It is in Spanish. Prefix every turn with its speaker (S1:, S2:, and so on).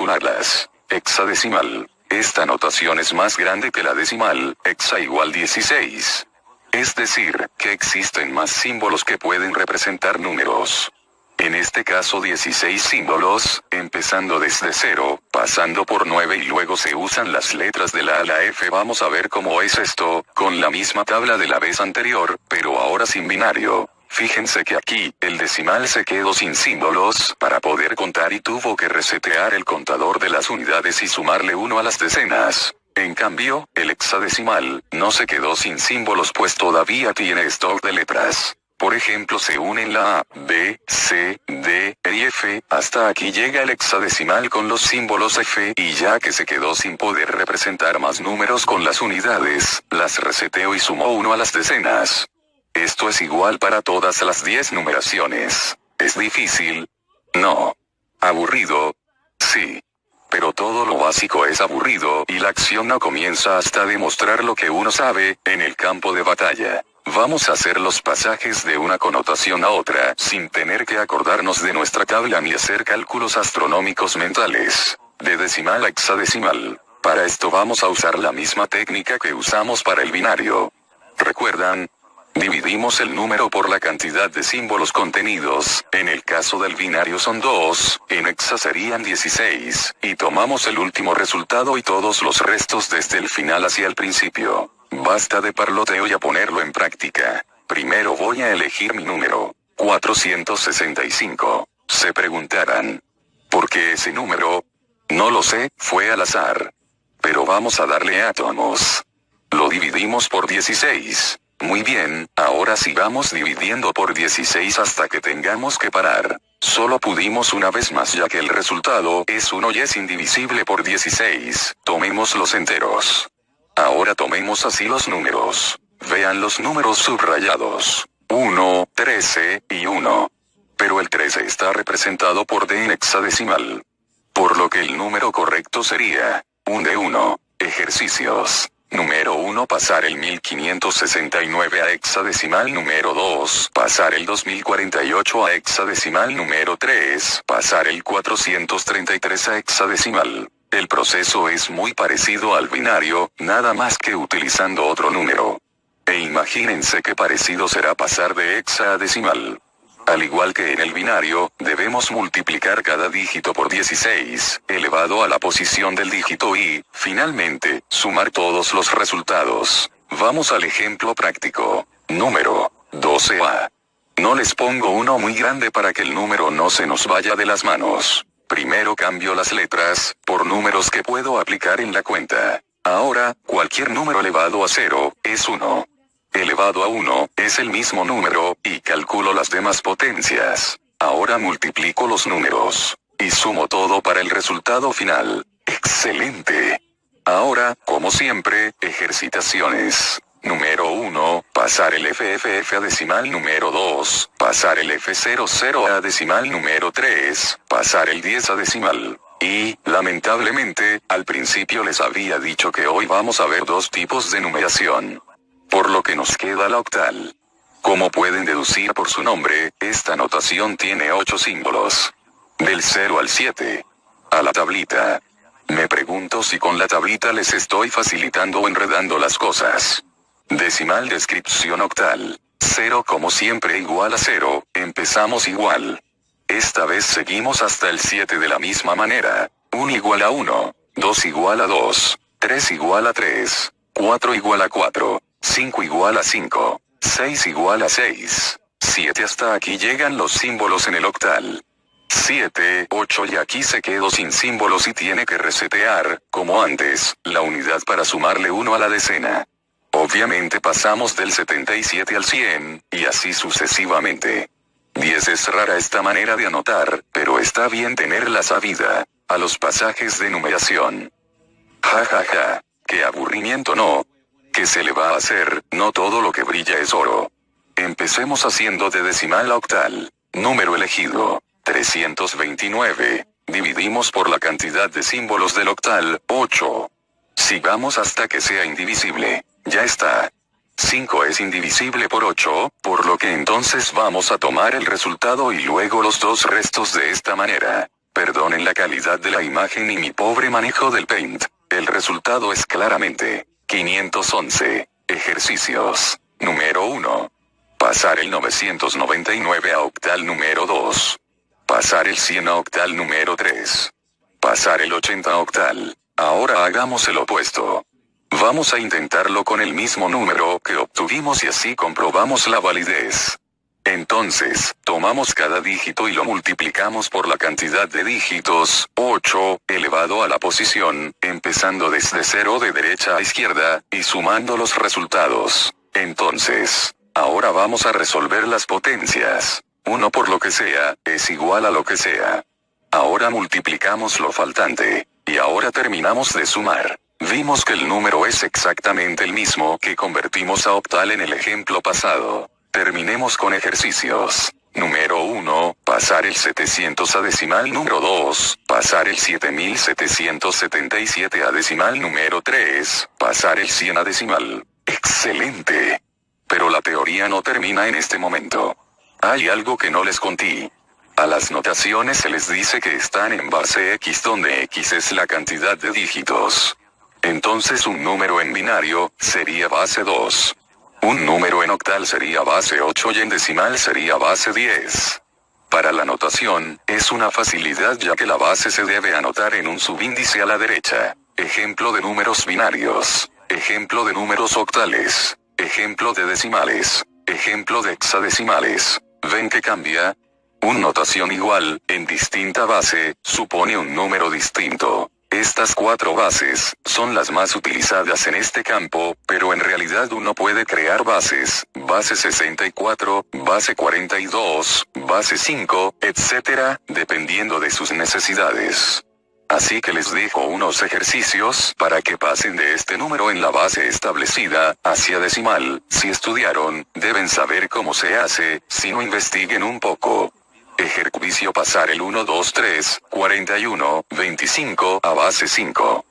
S1: calcularlas. Hexadecimal. Esta notación es más grande que la decimal, hexa igual 16. Es decir, que existen más símbolos que pueden representar números. En este caso 16 símbolos, empezando desde 0, pasando por 9 y luego se usan las letras de la A a la F. Vamos a ver cómo es esto, con la misma tabla de la vez anterior, pero ahora sin binario. Fíjense que aquí, el decimal se quedó sin símbolos para poder contar y tuvo que resetear el contador de las unidades y sumarle 1 a las decenas. En cambio, el hexadecimal no se quedó sin símbolos pues todavía tiene stock de letras. Por ejemplo, se unen la A, B, C, D, E y F, hasta aquí llega el hexadecimal con los símbolos F, y ya que se quedó sin poder representar más números con las unidades, las reseteó y sumó 1 a las decenas. Esto es igual para todas las 10 numeraciones. ¿Es difícil? No. ¿Aburrido? Sí. Pero todo lo básico es aburrido y la acción no comienza hasta demostrar lo que uno sabe, en el campo de batalla. Vamos a hacer los pasajes de una connotación a otra, sin tener que acordarnos de nuestra tabla ni hacer cálculos astronómicos mentales. De decimal a hexadecimal. Para esto vamos a usar la misma técnica que usamos para el binario. ¿Recuerdan? Dividimos el número por la cantidad de símbolos contenidos, en el caso del binario son 2, en hexa serían 16, y tomamos el último resultado y todos los restos desde el final hacia el principio. Basta de parloteo y a ponerlo en práctica. Primero voy a elegir mi número, 465. Se preguntarán, ¿por qué ese número? No lo sé, fue al azar. Pero vamos a darle átomos. Lo dividimos por 16. Muy bien, ahora sigamos dividiendo por 16 hasta que tengamos que parar. Solo pudimos una vez más ya que el resultado es 1 y es indivisible por 16. Tomemos los enteros. Ahora tomemos así los números. Vean los números subrayados. 1, 13 y 1. Pero el 13 está representado por D en hexadecimal. Por lo que el número correcto sería un D1. Ejercicios. Número 1. Pasar el 1569 a hexadecimal. Número 2. Pasar el 2048 a hexadecimal. Número 3. Pasar el 433 a hexadecimal. El proceso es muy parecido al binario, nada más que utilizando otro número. E imagínense qué parecido será pasar de hexa a decimal. Al igual que en el binario, debemos multiplicar cada dígito por 16, elevado a la posición del dígito y, finalmente, sumar todos los resultados. Vamos al ejemplo práctico. Número 12A. No les pongo uno muy grande para que el número no se nos vaya de las manos. Primero cambio las letras, por números que puedo aplicar en la cuenta. Ahora, cualquier número elevado a 0, es 1. Elevado a 1, es el mismo número, y calculo las demás potencias. Ahora multiplico los números. Y sumo todo para el resultado final. ¡Excelente! Ahora, como siempre, ejercitaciones. Número 1, pasar el FFF a decimal. Número 2, pasar el F00 a decimal. Número 3, pasar el 10 a decimal. Y, lamentablemente, al principio les había dicho que hoy vamos a ver dos tipos de numeración. Por lo que nos queda la octal. Como pueden deducir por su nombre, esta notación tiene 8 símbolos. Del 0 al 7. A la tablita. Me pregunto si con la tablita les estoy facilitando o enredando las cosas. Decimal descripción octal. 0 como siempre igual a 0, empezamos igual. Esta vez seguimos hasta el 7 de la misma manera. 1 igual a 1, 2 igual a 2, 3 igual a 3, 4 igual a 4. 5 igual a 5, 6 igual a 6, 7 hasta aquí llegan los símbolos en el octal. 7, 8 y aquí se quedó sin símbolos y tiene que resetear, como antes, la unidad para sumarle 1 a la decena. Obviamente pasamos del 77 al 100, y así sucesivamente. 10 es rara esta manera de anotar, pero está bien tenerla sabida. A los pasajes de numeración. Ja ja ja, qué aburrimiento no. ¿Qué se le va a hacer? No todo lo que brilla es oro. Empecemos haciendo de decimal a octal. Número elegido, 329. Dividimos por la cantidad de símbolos del octal, 8. Sigamos hasta que sea indivisible. Ya está. 5 es indivisible por 8, por lo que entonces vamos a tomar el resultado y luego los dos restos de esta manera. Perdonen la calidad de la imagen y mi pobre manejo del Paint. El resultado es claramente 511. Ejercicios. Número 1. Pasar el 999 a octal número 2. Pasar el 100 a octal número 3. Pasar el 80 a octal. Ahora hagamos el opuesto. Vamos a intentarlo con el mismo número que obtuvimos y así comprobamos la validez. Entonces, tomamos cada dígito y lo multiplicamos por la cantidad de dígitos, 8, elevado a la posición, empezando desde 0 de derecha a izquierda, y sumando los resultados. Entonces, ahora vamos a resolver las potencias. 1 por lo que sea, es igual a lo que sea. Ahora multiplicamos lo faltante. Y ahora terminamos de sumar. Vimos que el número es exactamente el mismo que convertimos a octal en el ejemplo pasado. Terminemos con ejercicios. Número 1, pasar el 700 a decimal. Número 2, pasar el 7777 a decimal. Número 3, pasar el 100 a decimal. ¡Excelente! Pero la teoría no termina en este momento. Hay algo que no les conté. A las notaciones se les dice que están en base X, donde X es la cantidad de dígitos. Entonces un número en binario sería base 2. Un número en octal sería base 8 y en decimal sería base 10. Para la notación, es una facilidad ya que la base se debe anotar en un subíndice a la derecha. Ejemplo de números binarios. Ejemplo de números octales. Ejemplo de decimales. Ejemplo de hexadecimales. ¿Ven que cambia? Un notación igual, en distinta base, supone un número distinto. Estas 4 bases son las más utilizadas en este campo, pero en realidad uno puede crear bases, base 64, base 42, base 5, etc., dependiendo de sus necesidades. Así que les dejo unos ejercicios para que pasen de este número en la base establecida hacia decimal. Si estudiaron, deben saber cómo se hace, si no investiguen un poco. Ejercicio: pasar el 1, 2, 3, 41, 25 a base 5.